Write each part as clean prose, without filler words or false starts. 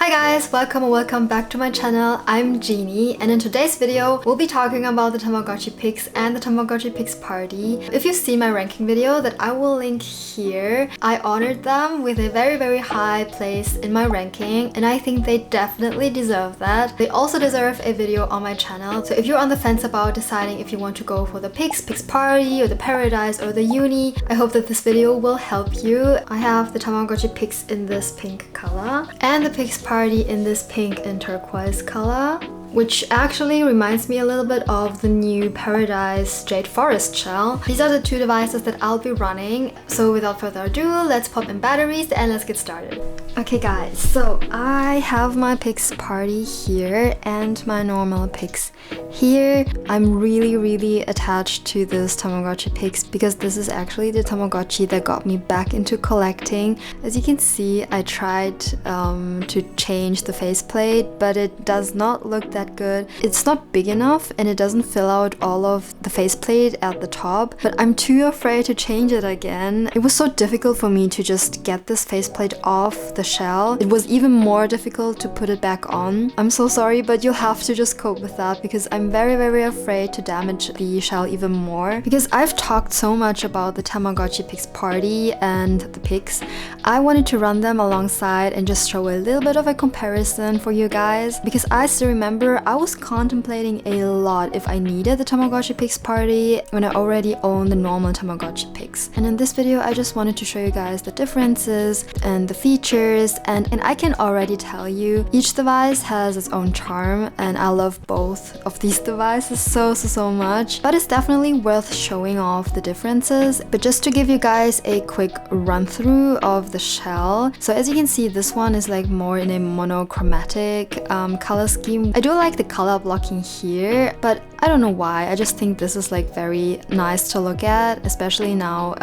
Hi guys, welcome or welcome back to my channel. I'm Jini, and in today's video we'll be talking about the Tamagotchi Pix and the Tamagotchi Pix Party. If you've seen my ranking video that I will link here, I honored them with a very high place in my ranking, and I think they definitely deserve that. They also deserve a video on my channel, so if you're on the fence about deciding if you want to go for the Pix Party or the Paradise or the Uni, I hope that this video will help you. I have the Tamagotchi Pix in this pink color and the Pix Party in this pink and turquoise color, which actually reminds me a little bit of the new Paradise Jade Forest shell. These are the two devices that I'll be running, so without further ado, let's pop in batteries and let's get started. Okay guys, so I have my Pix Party here and my normal Pix here. I'm really attached to this Tamagotchi Pix because this is actually the Tamagotchi that got me back into collecting. As you can see, I tried to change the faceplate, but it does not look that good. It's not big enough and it doesn't fill out all of the faceplate at the top, but I'm too afraid to change it again. It was so difficult for me to just get this faceplate off the shell. It was even more difficult to put it back on. I'm so sorry, but you'll have to just cope with that because I'm very afraid to damage the shell even more. Because I've talked so much about the Tamagotchi Pix Party and the Pix, I wanted to run them alongside and just show a little bit of a comparison for you guys, because I still remember I was contemplating a lot if I needed the Tamagotchi Pix Party when I already owned the normal Tamagotchi Pix. And in this video I just wanted to show you guys the differences and the features, and I can already tell you each device has its own charm, and I love both of these devices so much, but it's definitely worth showing off the differences. But just to give you guys a quick run through of the shell, so as you can see, this one is like more in a monochromatic color scheme. I do like the color blocking here, but I don't know why. I just think this is like very nice to look at, especially now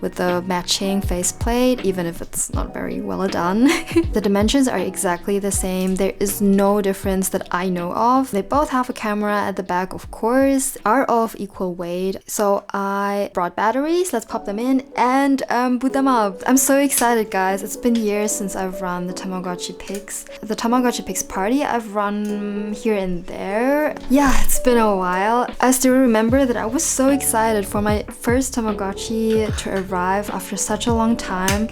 with the matching faceplate, even if it's not very well done. The dimensions are exactly the same. There is no difference that I know of. They both have a camera at the back, of course, are of equal weight. So I brought batteries. Let's pop them in and boot them up. I'm so excited, guys. It's been years since I've run the Tamagotchi Pix. The Tamagotchi Pix Party I've run here and there. Yeah, it's been a while. I still remember that I was so excited for my first Tamagotchi to arrive after such a long time.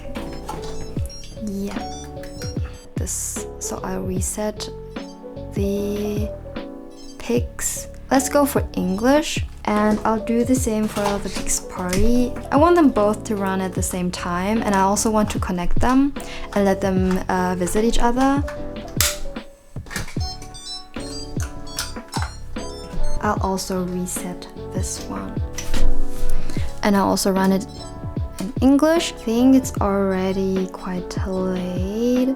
Yeah. So I'll reset the Pix. Let's go for English, and I'll do the same for the Pix Party. I want them both to run at the same time, and I also want to connect them and let them visit each other. I'll also reset this one, and I'll also run it in English. I think it's already quite late.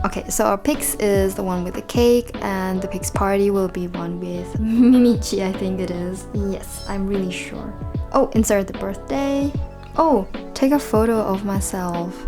Okay, so our Pix is the one with the cake, and the Pix Party will be one with Mimichi, I think it is. Yes, I'm really sure. Oh, insert the birthday. Oh, take a photo of myself.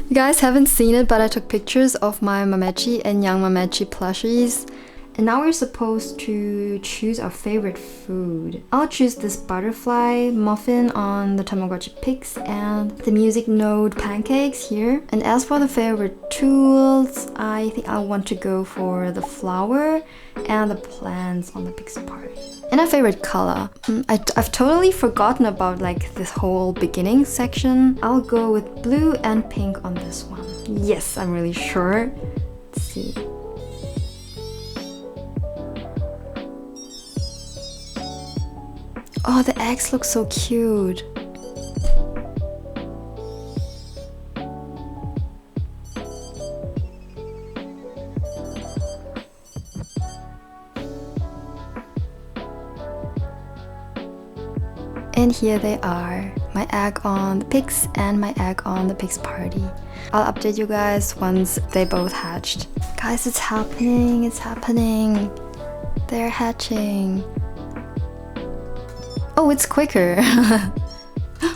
You guys haven't seen it, but I took pictures of my Mamechi and young Mamechi plushies. And now we're supposed to choose our favorite food. I'll choose this butterfly muffin on the Tamagotchi Pix and the music note pancakes here. And as for the favorite tools, I think I want to go for the flower and the plants on the Pix Party. And a favorite color. I've totally forgotten about like this whole beginning section. I'll go with blue and pink on this one. Yes, I'm really sure. Let's see. Oh, the eggs look so cute. And here they are, my egg on the Pix and my egg on the Pix Party. I'll update you guys once they both hatched. Guys, it's happening, it's happening. They're hatching. Oh, it's quicker.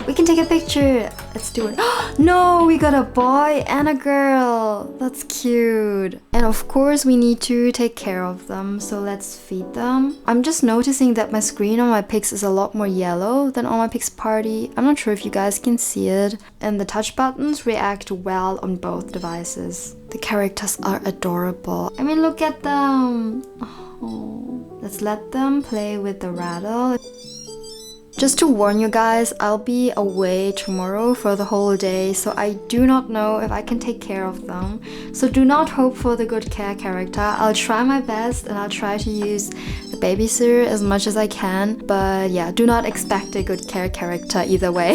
We can take a picture. Let's do it. No, we got a boy and a girl. That's cute. And of course, we need to take care of them. So let's feed them. I'm just noticing that my screen on my Pix is a lot more yellow than on my Pix Party. I'm not sure if you guys can see it. And the touch buttons react well on both devices. The characters are adorable. I mean, look at them. Oh. Let's let them play with the rattle. Just to warn you guys, I'll be away tomorrow for the whole day, so I do not know if I can take care of them. So do not hope for the good care character. I'll try my best and I'll try to use the babysitter as much as I can. But yeah, do not expect a good care character either way.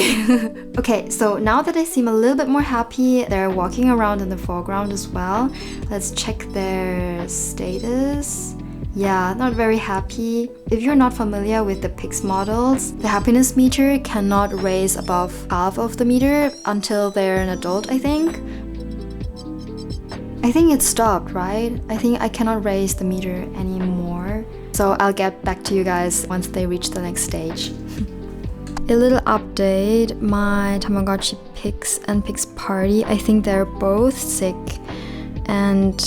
Okay, so now that I seem a little bit more happy, they're walking around in the foreground as well. Let's check their status. Yeah, not very happy. If you're not familiar with the Pix models, the happiness meter cannot raise above half of the meter until they're an adult, I think. I think it stopped, right? I think I cannot raise the meter anymore. So I'll get back to you guys once they reach the next stage. A little update, my Tamagotchi Pix and Pix Party, I think they're both sick, and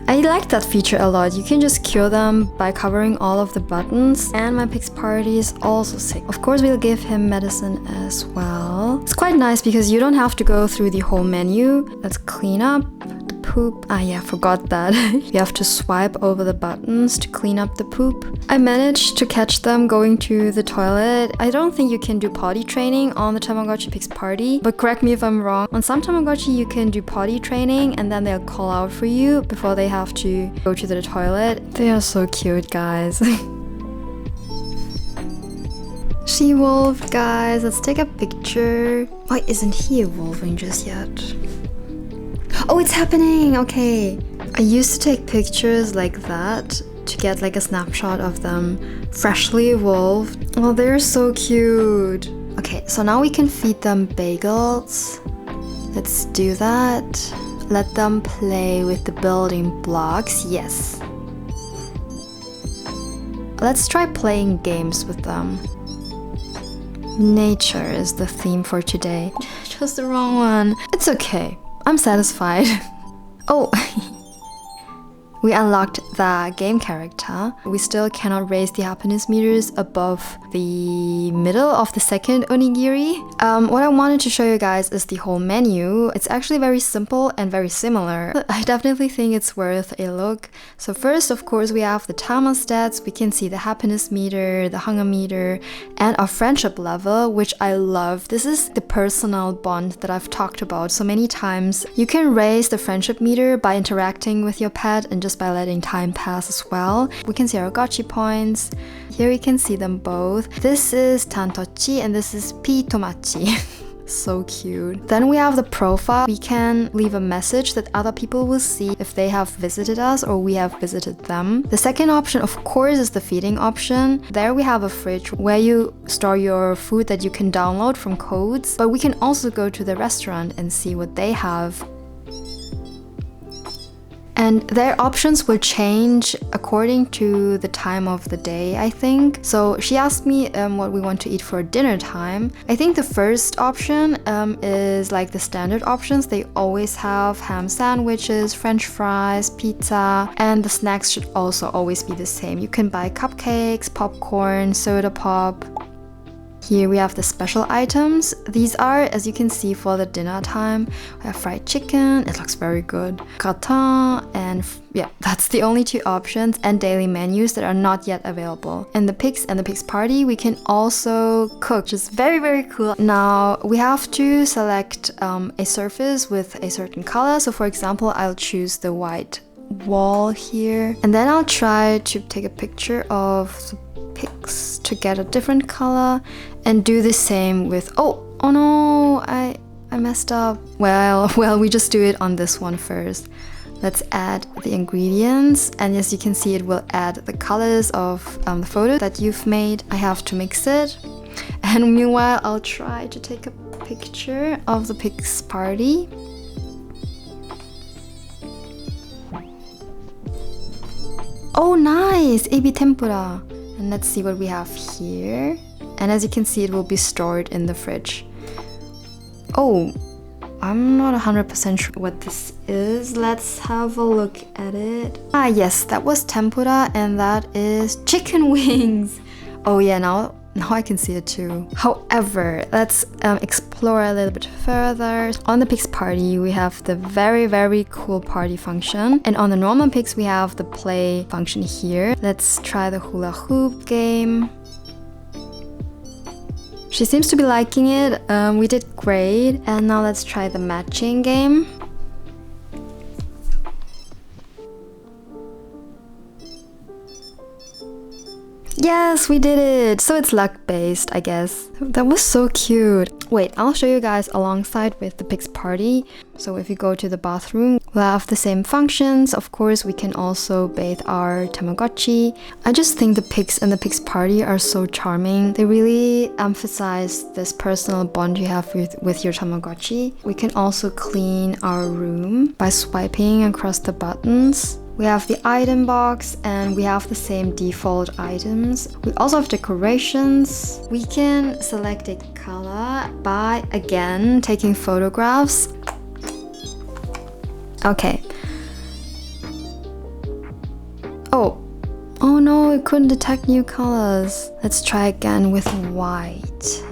I like that feature a lot. You can just cure them by covering all of the buttons. And my Pix Party is also sick. Of course, we'll give him medicine as well. It's quite nice because you don't have to go through the whole menu. Let's clean up the poop. Ah yeah, forgot that. You have to swipe over the buttons to clean up the poop. I managed to catch them going to the toilet. I don't think you can do potty training on the Tamagotchi Pix Party, but correct me if I'm wrong. On some Tamagotchi you can do potty training and then they'll call out for you before they have to go to the toilet. They are so cute, guys. She evolved, guys. Let's take a picture. Why isn't he evolving just yet? Oh, it's happening! Okay. I used to take pictures like that to get like a snapshot of them freshly evolved. Oh, they're so cute. Okay, so now we can feed them bagels. Let's do that. Let them play with the building blocks. Yes. Let's try playing games with them. Nature is the theme for today. Chose the wrong one. It's okay. I'm satisfied. Oh. We unlocked the game character. We still cannot raise the happiness meters above the middle of the second onigiri. What I wanted to show you guys is the whole menu. It's actually very simple and very similar. I definitely think it's worth a look. So first, of course, we have the Tama stats. We can see the happiness meter, the hunger meter, and our friendship level, which I love. This is the personal bond that I've talked about so many times. You can raise the friendship meter by interacting with your pet and just by letting time pass as well. We can see our gotchi points. Here we can see them both. This is Tantochi and this is Pitomachi. So cute. Then we have the profile. We can leave a message that other people will see if they have visited us or we have visited them. The second option, of course, is the feeding option. There we have a fridge where you store your food that you can download from codes, but we can also go to the restaurant and see what they have. And their options will change according to the time of the day, I think. So she asked me what we want to eat for dinner time. I think the first option is like the standard options. They always have ham sandwiches, french fries, pizza, and the snacks should also always be the same. You can buy cupcakes, popcorn, soda pop. Here we have the special items. These are, as you can see, for the dinner time. We have fried chicken, it looks very good, gratin, and yeah, that's the only two options, and daily menus that are not yet available. In the Pix and the Pix Party, we can also cook, which is very, very cool. Now, we have to select a surface with a certain color. So for example, I'll choose the white wall here, and then I'll try to take a picture of the Pix to get a different color and do the same with oh no, I messed up. Well, we just do it on this one first. Let's add the ingredients, and as you can see, it will add the colors of the photo that you've made. I have to mix it, and meanwhile I'll try to take a picture of the Pix Party. Oh nice, ebi tempura. And let's see what we have here. and as you can see, it will be stored in the fridge. Oh, I'm not 100% sure what this is. Let's have a look at it. Ah, yes, that was tempura, and that is chicken wings. Oh yeah, now I can see it too. However, let's explore a little bit further. On the Pix Party, we have the very cool party function. And on the normal Pix, we have the play function here. Let's try the hula hoop game. She seems to be liking it. We did great. And now let's try the matching game. Yes, we did it! So it's luck-based, I guess. That was so cute. Wait, I'll show you guys alongside with the Pix Party. So if you go to the bathroom, we'll have the same functions. Of course, we can also bathe our Tamagotchi. I just think the Pix and the Pix Party are so charming. They really emphasize this personal bond you have with your Tamagotchi. We can also clean our room by swiping across the buttons. We have the item box and we have the same default items. We also have decorations. We can select a color by, again, taking photographs. Okay. Oh no, it couldn't detect new colors. Let's try again with white.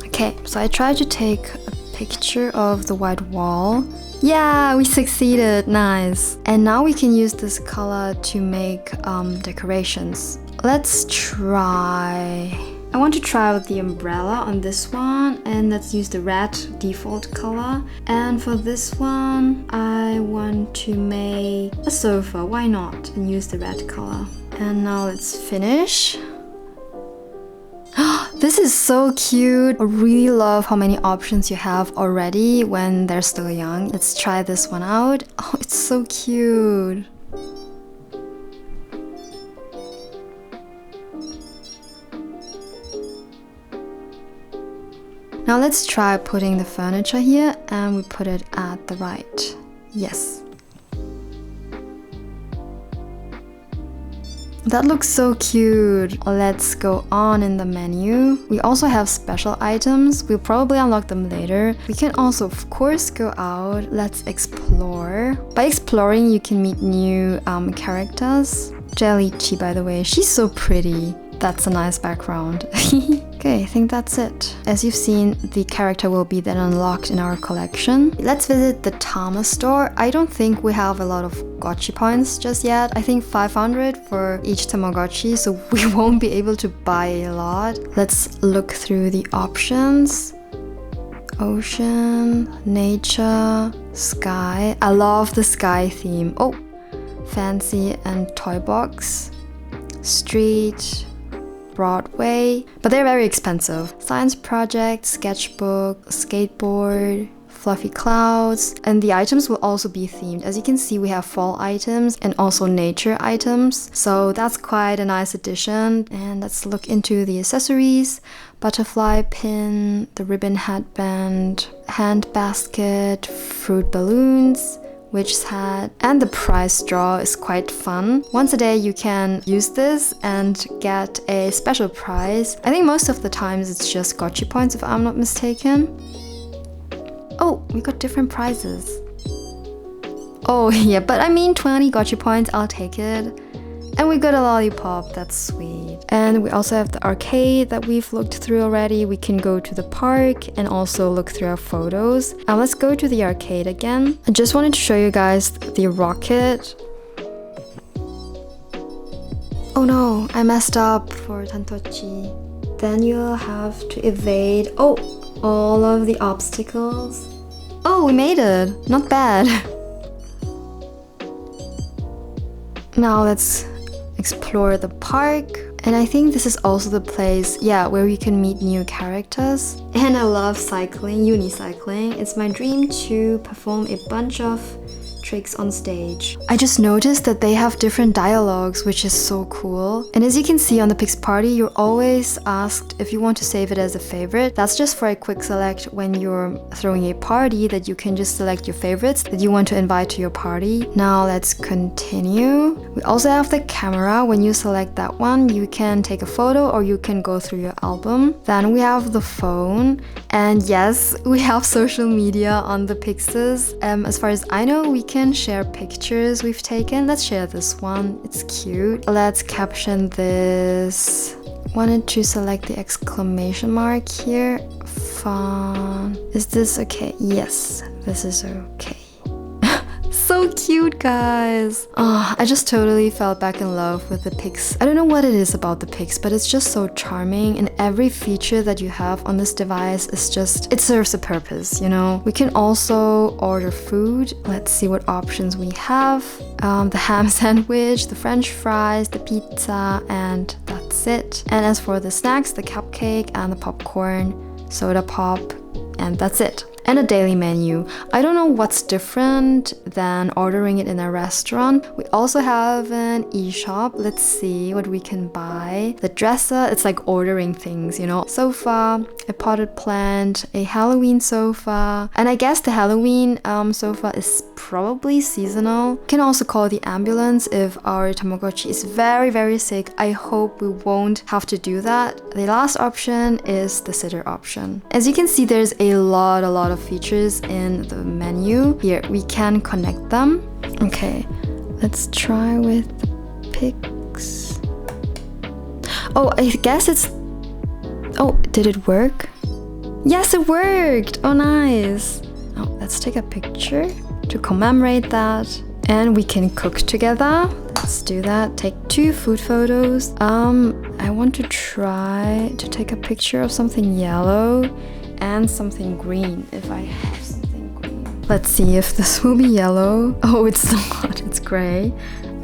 Okay, so I tried to take a picture of the white wall. Yeah, we succeeded, nice. And now we can use this color to make decorations. Let's try. I want to try out the umbrella on this one, and let's use the red default color. And for this one, I want to make a sofa, why not? And use the red color. And now let's finish. This is so cute. I really love how many options you have already when they're still young. Let's try this one out. Oh, it's so cute. Now let's try putting the furniture here, and we put it at the right. Yes. That looks so cute. Let's go on in the menu. We also have special items. We'll probably unlock them later. We can also, of course, go out. Let's explore. By exploring, you can meet new characters. Jellychi, by the way, she's so pretty. That's a nice background. Okay, I think that's it. As you've seen, the character will be then unlocked in our collection. Let's visit the Tama store. I don't think we have a lot of Gotchi points just yet. I think 500 for each Tamagotchi, so we won't be able to buy a lot. Let's look through the options. Ocean, nature, sky. I love the sky theme. Oh, fancy and toy box. Street, Broadway, but they're very expensive. Science project, sketchbook, skateboard, fluffy clouds, and the items will also be themed. As you can see, we have fall items and also nature items, so that's quite a nice addition. And let's look into the accessories. Butterfly pin, the ribbon headband, hand basket, fruit balloons, witch's hat, and the prize draw is quite fun. Once a day you can use this and get a special prize. I think most of the times it's just Gotchi points if I'm not mistaken. Oh, we got different prizes. Oh yeah, but I mean 20 Gotchi points, I'll take it. And we got a lollipop, that's sweet. And we also have the arcade that we've looked through already. We can go to the park and also look through our photos. Now let's go to the arcade again. I just wanted to show you guys the rocket. Oh no, I messed up for Tantochi. Then you'll have to evade, all of the obstacles. Oh, we made it, not bad. Now let's explore the park, and I think this is also the place, where you can meet new characters. And I love cycling, unicycling. It's my dream to perform a bunch of tricks on stage. I just noticed that they have different dialogues, which is so cool. And as you can see on the Pix Party, you're always asked if you want to save it as a favorite. That's just for a quick select when you're throwing a party, that you can just select your favorites that you want to invite to your party. Now let's continue. We also have the camera. When you select that one, you can take a photo or you can go through your album. Then we have the phone. And yes, we have social media on the Pixes. As far as I know, we can share pictures we've taken. Let's share this one. It's cute. Let's caption this. Wanted to select the exclamation mark here. Fun. Is this okay? Yes, this is okay. So cute, guys. Oh, I just totally fell back in love with the Pix. I don't know what it is about the Pix, but it's just so charming, and every feature that you have on this device is just, it serves a purpose, you know? We can also order food. Let's see what options we have. The ham sandwich, the french fries, the pizza, and that's it. And as for the snacks, the cupcake and the popcorn, soda pop, and that's it. And a daily menu. I don't know what's different than ordering it in a restaurant. We also have an e-shop. Let's see what we can buy. The dresser, it's like ordering things, you know. Sofa, a potted plant, a Halloween sofa. And I guess the Halloween sofa is probably seasonal. You can also call the ambulance if our Tamagotchi is very, very sick. I hope we won't have to do that. The last option is the sitter option. As you can see, there's a lot of features in the menu. Here, we can connect them. Okay, let's try with the Pix. Oh, I guess it's... Oh, did it work? Yes, it worked! Oh, nice! Oh, let's take a picture to commemorate that. And we can cook together. Let's do that. Take 2 food photos. I want to try to take a picture of something yellow and something green, if I have something green. Let's see if this will be yellow. Oh, it's not, it's gray.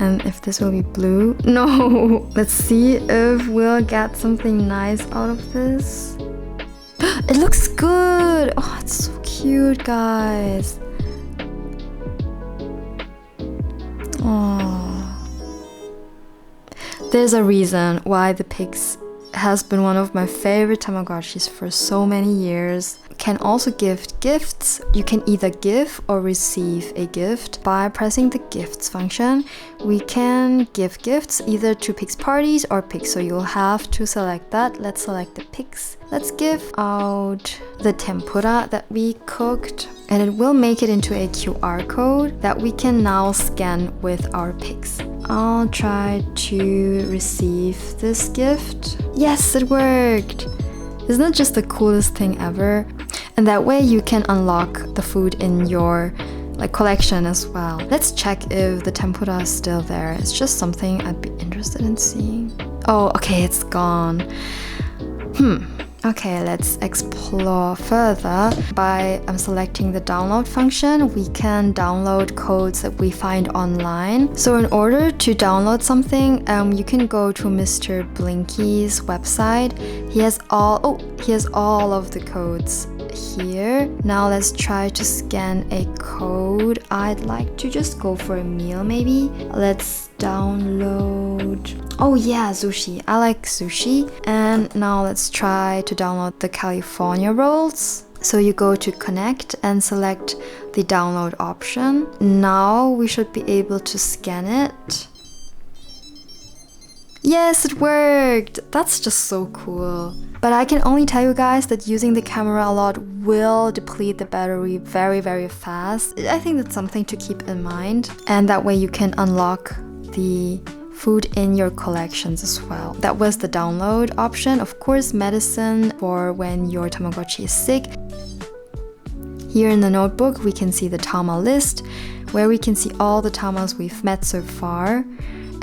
And if this will be blue. No! Let's see if we'll get something nice out of this. It looks good! Oh, it's so cute, guys. Oh. There's a reason why the Pix has been one of my favorite Tamagotchis for so many years. Can also give gifts. You can either give or receive a gift by pressing the gifts function. We can give gifts either to Pix parties or Pix, so you'll have to select that. Let's select the Pix. Let's give out the tempura that we cooked, and it will make it into a QR code that we can now scan with our Pix. I'll try to receive this gift. Yes, it worked! Isn't it just the coolest thing ever? And that way you can unlock the food in your collection as well. Let's check if the tempura is still there. It's just something I'd be interested in seeing. Oh, okay, it's gone. Okay, let's explore further. By selecting the download function, we can download codes that we find online. So in order to download something, you can go to Mr. Blinky's website. He has all of the codes here. Now let's try to scan a code. I'd like to just go for a meal maybe. Let's download... Oh yeah, sushi. I like sushi. And now let's try to download the California rolls. So you go to connect and select the download option. Now we should be able to scan it. Yes, it worked! That's just so cool. But I can only tell you guys that using the camera a lot will deplete the battery very, very fast. I think that's something to keep in mind. And that way you can unlock the food in your collections as well. That was the download option. Of course, medicine for when your Tamagotchi is sick. Here in the notebook, we can see the Tama list, where we can see all the Tamas we've met so far.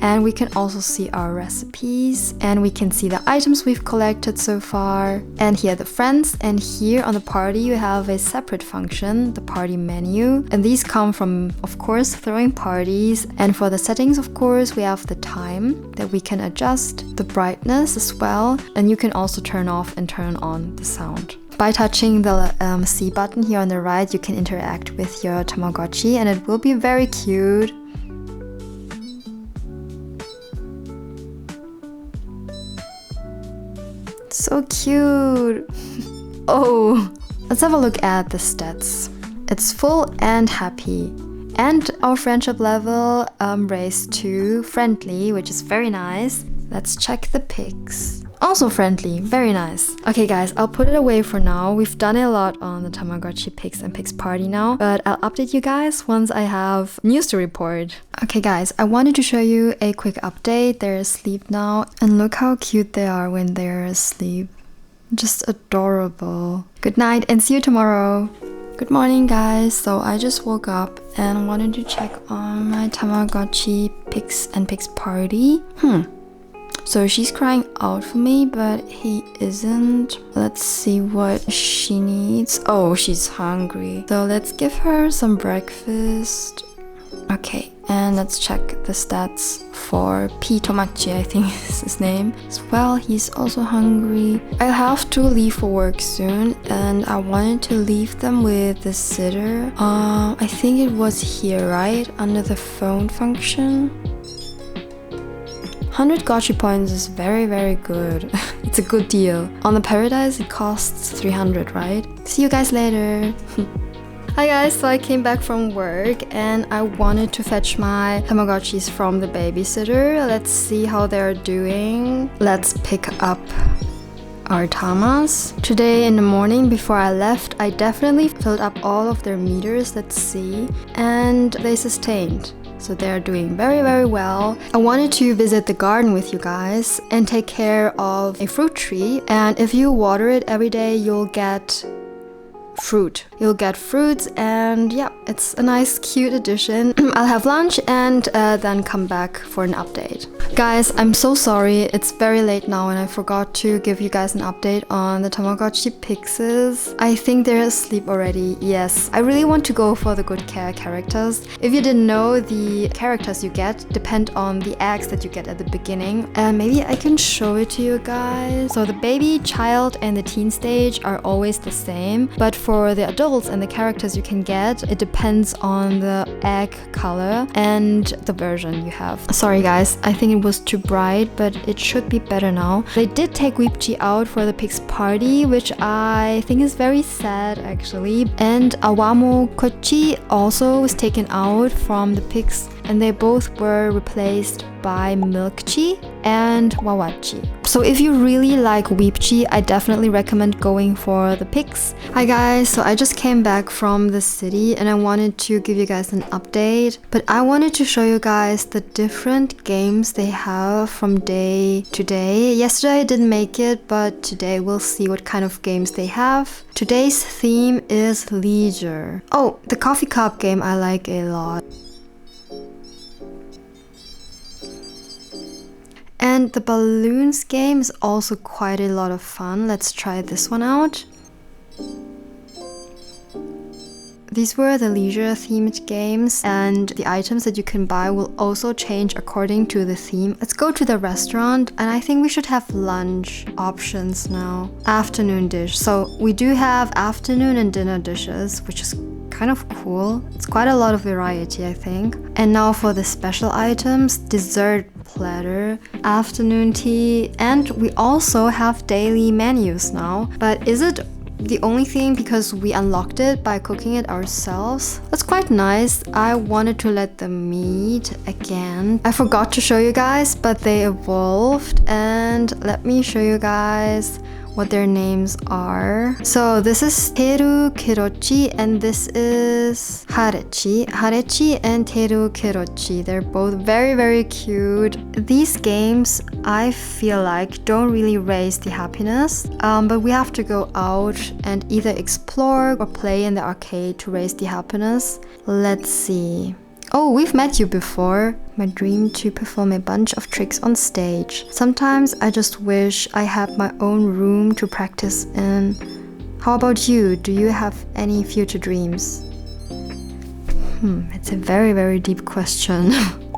And we can also see our recipes, and we can see the items we've collected so far. And here the friends, and here on the party you have a separate function, the party menu. And these come from, of course, throwing parties. And for the settings, of course, we have the time that we can adjust, the brightness as well. And you can also turn off and turn on the sound. by touching the C button here on the right, you can interact with your Tamagotchi and it will be very cute. So cute! Oh, let's have a look at the stats. It's full and happy. And our friendship level raised to friendly, which is very nice. Let's check the pics. Also friendly, very nice. Okay guys, I'll put it away for now. We've done a lot on the Tamagotchi Pix and Pix Party now, but I'll update you guys once I have news to report. Okay guys, I wanted to show you a quick update. They're asleep now, and look how cute they are when they're asleep. Just adorable. Good night and see you tomorrow. Good morning guys, so I just woke up and wanted to check on my Tamagotchi Pix and Pix Party. So she's crying out for me, but he isn't. Let's see what she needs. Oh, she's hungry. So let's give her some breakfast. Okay, and let's check the stats for P. Tomachi, I think is his name. As well, he's also hungry. I'll have to leave for work soon, and I wanted to leave them with the sitter. I think it was here, right? Under the phone function. 100 Gotchi points is very good. It's a good deal. On the Paradise it costs 300, right? See you guys later. Hi guys, so I came back from work and I wanted to fetch my Tamagotchis from the babysitter. Let's see how they're doing. Let's pick up our Tamas. Today in the morning before I left, I definitely filled up all of their meters, let's see, and they sustained. So they're doing very well. I wanted to visit the garden with you guys and take care of a fruit tree. And if you water it every day, you'll get fruit. You'll get fruits, and yeah, it's a nice cute addition. I'll have lunch and then come back for an update. Guys, I'm so sorry, it's very late now and I forgot to give you guys an update on the Tamagotchi Pixes. I think they're asleep already. Yes, I really want to go for the good care characters. If you didn't know, the characters you get depend on the eggs that you get at the beginning, and maybe I can show it to you guys. So the baby, child and the teen stage are always the same, but for the adults and the characters you can get, it depends on the egg color and the version you have. Sorry guys, I think it was too bright, but it should be better now. They did take Weepchi out for the Pix Party, which I think is very sad actually. And Awamokochi also was taken out from the Pix, and they both were replaced by Milkchi and Wawachi. So if you really like Weepchi, I definitely recommend going for the Pix. Hi guys, so I just came back from the city and I wanted to give you guys an update, but I wanted to show you guys the different games they have from day to day. Yesterday I didn't make it, but today we'll see what kind of games they have. Today's theme is leisure. Oh, the coffee cup game I like a lot. And the balloons game is also quite a lot of fun. Let's try this one out. These were the leisure themed games, and the items that you can buy will also change according to the theme. Let's go to the restaurant, and I think we should have lunch options now. Afternoon dish. So we do have afternoon and dinner dishes, which is kind of cool. It's quite a lot of variety, I think. And now for the special items, dessert platter, afternoon tea, and we also have daily menus now. But is it the only thing because we unlocked it by cooking it ourselves? That's quite nice. I wanted to let them meet again. I forgot to show you guys, but they evolved, and let me show you guys what their names are. So this is Teru Kirochi and this is Harechi. Harechi and Teru Kirochi. They're both very cute. These games, I feel like, don't really raise the happiness, but we have to go out and either explore or play in the arcade to raise the happiness. Let's see. Oh, we've met you before. My dream to perform a bunch of tricks on stage. Sometimes I just wish I had my own room to practice in. How about you? Do you have any future dreams? It's a very deep question.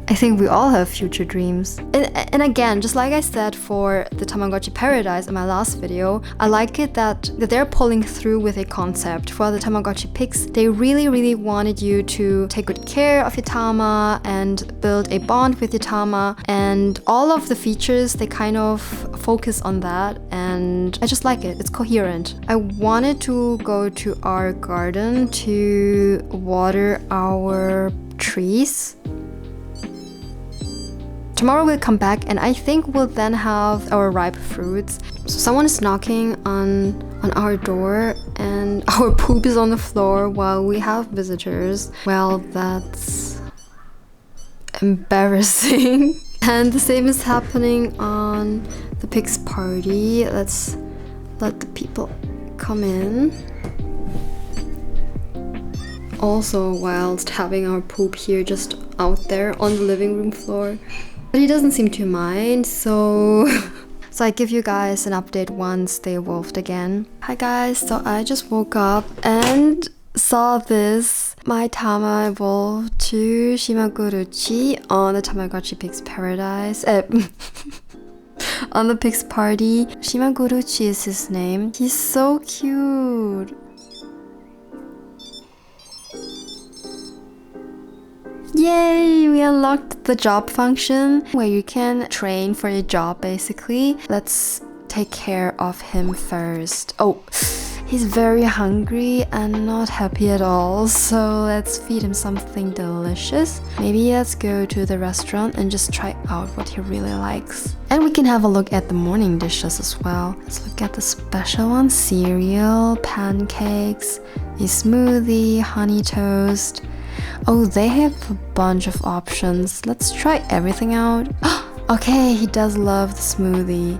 I think we all have future dreams. And again, just like I said for the Tamagotchi Paradise in my last video, I like it that they're pulling through with a concept. For the Tamagotchi Pix, they really wanted you to take good care of your Tama and build a bond with your Tama, and all of the features, they kind of focus on that, and I just like it. It's coherent. I wanted to go to our garden to water our trees. Tomorrow we'll come back and I think we'll then have our ripe fruits. So someone is knocking on our door and our poop is on the floor while we have visitors. Well, that's embarrassing. And the same is happening on the Pix Party. Let's let the people come in. Also, whilst having our poop here just out there on the living room floor. But he doesn't seem to mind, so I give you guys an update once they evolved again. Hi guys, so I just woke up and saw this. My Tama evolved to Shimagorochi on the Tamagotchi Pix Paradise. On the Pix Party. Shimagorochi is his name. He's so cute. Yay! We unlocked the job function where you can train for a job basically. Let's take care of him first. Oh, he's very hungry and not happy at all, so let's feed him something delicious. Maybe let's go to the restaurant and just try out what he really likes. And we can have a look at the morning dishes as well. Let's look at the special ones: cereal, pancakes, a smoothie, honey toast. Oh, they have a bunch of options. Let's try everything out. Okay, he does love the smoothie.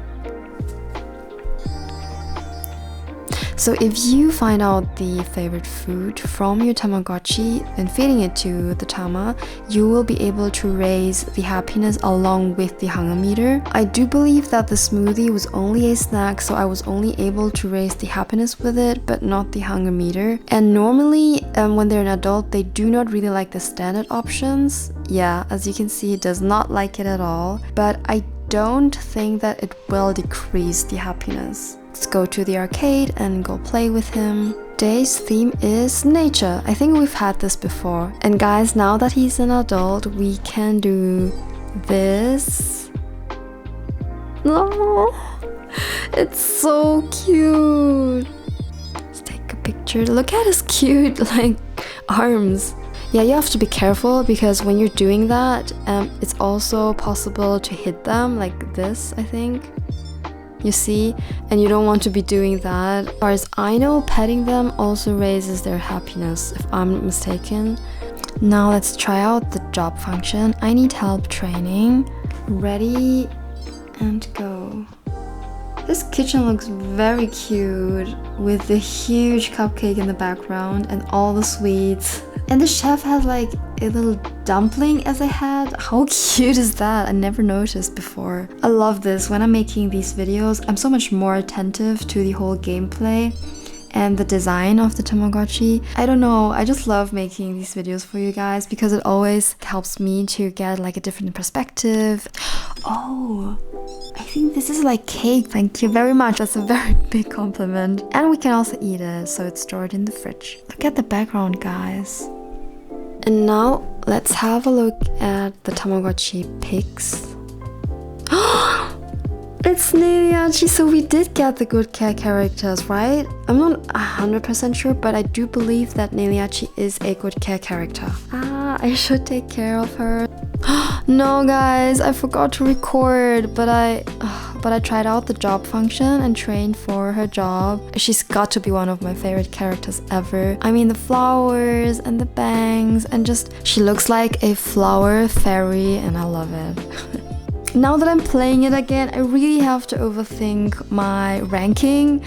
So if you find out the favorite food from your Tamagotchi and feeding it to the Tama, you will be able to raise the happiness along with the hunger meter. I do believe that the smoothie was only a snack, so I was only able to raise the happiness with it, but not the hunger meter. And normally, when they're an adult, they do not really like the standard options. Yeah, as you can see, he does not like it at all, but I don't think that it will decrease the happiness. Let's go to the arcade and go play with him. Today's theme is nature. I think we've had this before. And guys, now that he's an adult, we can do this. Oh, it's so cute. Let's take a picture. Look at his cute, like, arms. Yeah, you have to be careful because when you're doing that, it's also possible to hit them like this, I think. You see, and you don't want to be doing that. As far as I know, petting them also raises their happiness, if I'm not mistaken. Now let's try out the job function. I need help training. Ready and go. This kitchen looks very cute with the huge cupcake in the background and all the sweets. And the chef has like a little dumpling as I had. How cute is that? I never noticed before. I love this. When I'm making these videos, I'm so much more attentive to the whole gameplay and the design of the Tamagotchi. I don't know, I just love making these videos for you guys because it always helps me to get like a different perspective. Oh, I think this is like cake. Thank you very much. That's a very big compliment. And we can also eat it, so it's stored in the fridge. Look at the background, guys. And now let's have a look at the Tamagotchi Pix. It's Neliachi, so we did get the good care characters, right? I'm not 100% sure, but I do believe that Neliachi is a good care character. I should take care of her. No guys, I forgot to record, but I tried out the job function and trained for her job. She's got to be one of my favorite characters ever. I mean, the flowers and the bangs and just, she looks like a flower fairy and I love it. Now that I'm playing it again, I really have to overthink my ranking,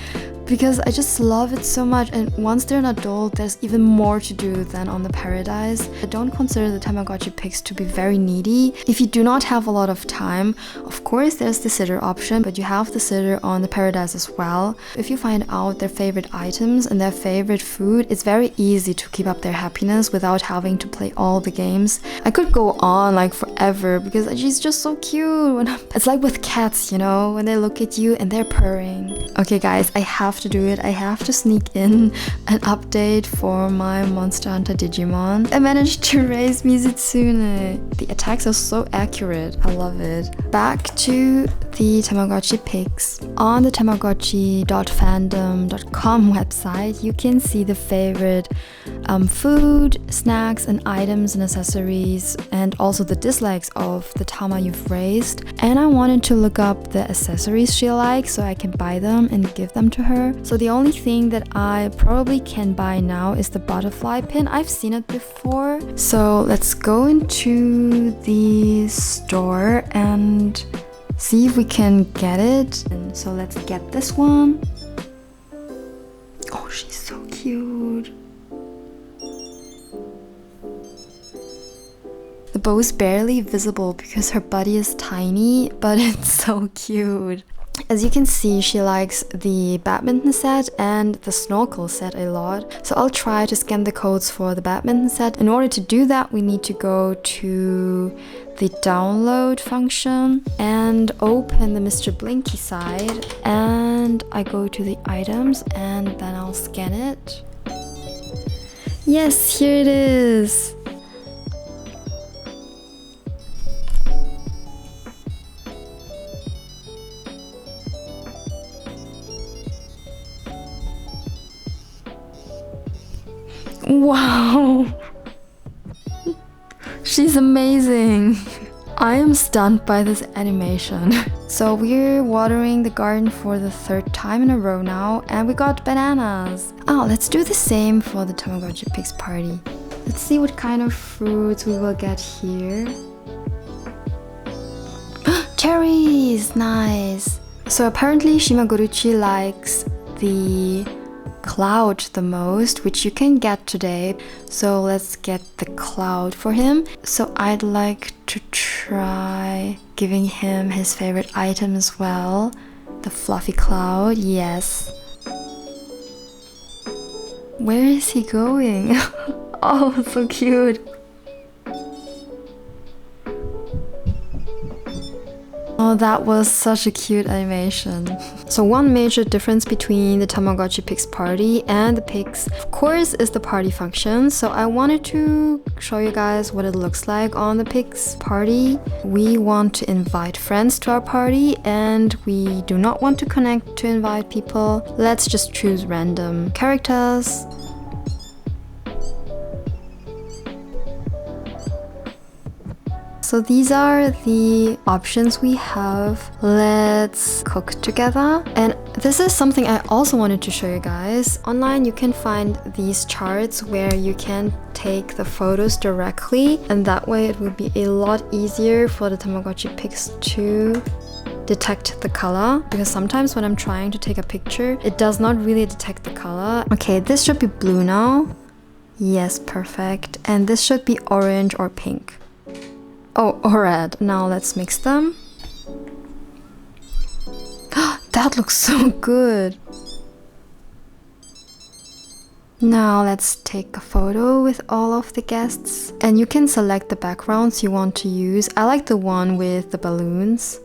because I just love it so much, and once they're an adult there's even more to do than on the Paradise. I don't consider the Tamagotchi Pix to be very needy. If you do not have a lot of time, of course there's the sitter option, but you have the sitter on the Paradise as well. If you find out their favorite items and their favorite food, it's very easy to keep up their happiness without having to play all the games. I could go on like forever because she's just so cute. It's like with cats, you know, when they look at you and they're purring. Okay guys, I have to do it. I have to sneak in an update for my Monster Hunter Digimon. I managed to raise Mizitsune. The attacks are so accurate. I love it. Back to the Tamagotchi Pix. On the tamagotchi.fandom.com website, you can see the favorite food, snacks, and items and accessories, and also the dislikes of the Tama you've raised. And I wanted to look up the accessories she likes so I can buy them and give them to her. So the only thing that I probably can buy now is the butterfly pin. I've seen it before. So let's go into the store and see if we can get it. And so let's get this one. Oh, she's so cute. The bow is barely visible because her body is tiny, but it's so cute. As you can see, she likes the badminton set and the snorkel set a lot. So I'll try to scan the codes for the badminton set. In order to do that, we need to go to the download function and open the Mr. Blinky side. And I go to the items and then I'll scan it. Yes, here it is. Wow, she's amazing. I am stunned by this animation. So we're watering the garden for the 3rd time in a row now, and we got bananas. Oh, let's do the same for the Tamagotchi Pix Party. Let's see what kind of fruits we will get here. Cherries, nice. So apparently Shimaguruchi likes the cloud the most, which you can get today. So let's get the cloud for him. So I'd like to try giving him his favorite item as well, the fluffy cloud. Yes. Where is he going? Oh, so cute. Oh, that was such a cute animation. So one major difference between the Tamagotchi Pix Party and the Pix, of course, is the party function. So I wanted to show you guys what it looks like on the Pix Party. We want to invite friends to our party and we do not want to connect to invite people. Let's just choose random characters. So these are the options we have. Let's cook together. And this is something I also wanted to show you guys. Online you can find these charts where you can take the photos directly, and that way it will be a lot easier for the Tamagotchi Pix to detect the color, because sometimes when I'm trying to take a picture, it does not really detect the color. Okay, this should be blue now. Yes, perfect. And this should be orange or pink. Oh, or red. Now let's mix them. That looks so good. Now let's take a photo with all of the guests. And you can select the backgrounds you want to use. I like the one with the balloons.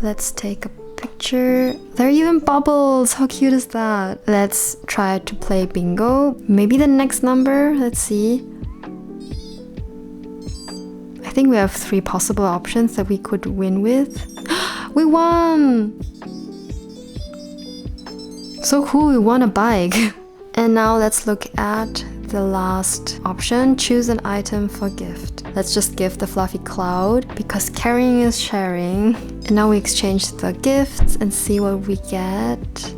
Let's take a picture. There are even bubbles. How cute is that? Let's try to play bingo. Maybe the next number. Let's see. I think we have 3 possible options that we could win with. We won! So cool, we won a bike. And now let's look at the last option. Choose an item for gift. Let's just give the fluffy cloud because carrying is sharing. And now we exchange the gifts and see what we get.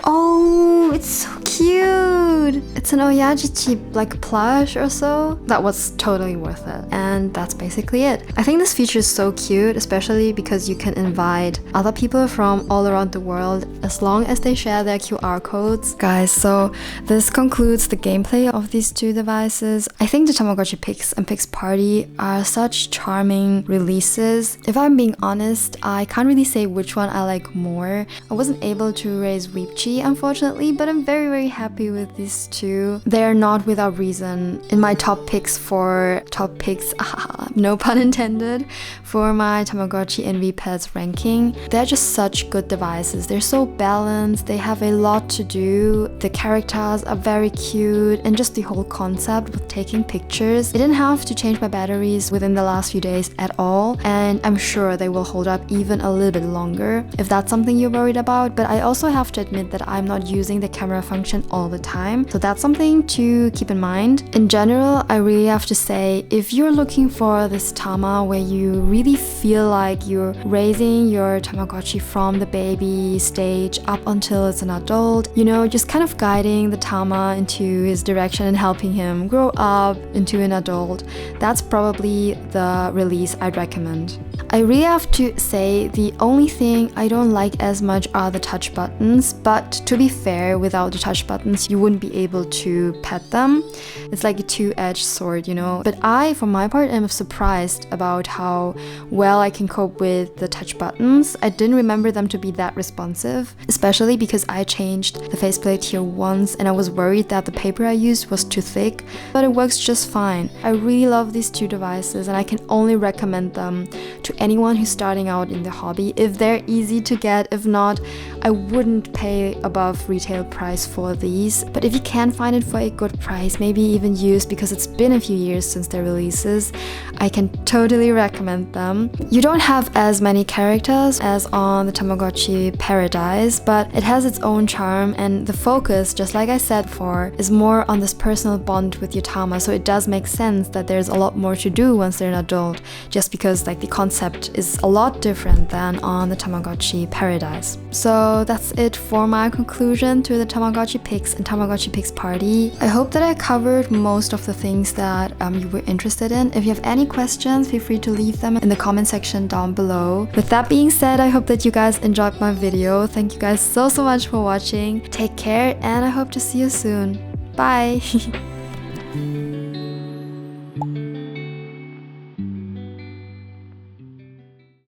Oh, it's so cute. cute! It's an Oyajichi like plush or so. That was totally worth it. And that's basically it. I think this feature is so cute, especially because you can invite other people from all around the world as long as they share their QR codes. Guys, so this concludes the gameplay of these two devices. I think the Tamagotchi Pix and Pix Party are such charming releases. If I'm being honest, I can't really say which one I like more. I wasn't able to raise Weepchi, unfortunately, but I'm very happy with these two. They're not without reason in my top picks, no pun intended, for my Tamagotchi and Pets ranking. They're just such good devices. They're so balanced, they have a lot to do, the characters are very cute, and just the whole concept with taking pictures. I didn't have to change my batteries within the last few days at all, and I'm sure they will hold up even a little bit longer if that's something you're worried about. But I also have to admit that I'm not using the camera function all the time, so that's something to keep in mind. In general, I really have to say, if you're looking for this Tama where you really feel like you're raising your Tamagotchi from the baby stage up until it's an adult, you know, just kind of guiding the Tama into his direction and helping him grow up into an adult, that's probably the release I'd recommend. I really have to say the only thing I don't like as much are the touch buttons, but to be fair, without the touch buttons you wouldn't be able to pet them. It's like a two-edged sword, you know. But I, for my part, am surprised about how well I can cope with the touch buttons. I didn't remember them to be that responsive, especially because I changed the faceplate here once and I was worried that the paper I used was too thick, but it works just fine. I really love these two devices and I can only recommend them to anyone who's starting out in the hobby if they're easy to get. If not, I wouldn't pay above retail price for these, but if you can find it for a good price, maybe even used because it's been a few years since their releases, I can totally recommend them. You don't have as many characters as on the Tamagotchi Paradise, but it has its own charm, and the focus, just like I said before, is more on this personal bond with your Tama, so it does make sense that there's a lot more to do once they're an adult, just because like the concept is a lot different than on the Tamagotchi Paradise. So that's it for my conclusion to the Tamagotchi Pix and Tamagotchi Pix Party. I hope that I covered most of the things that you were interested in. If you have any questions, feel free to leave them in the comment section down below. With that being said, I hope that you guys enjoyed my video. Thank you guys so much for watching. Take care and I hope to see you soon. Bye!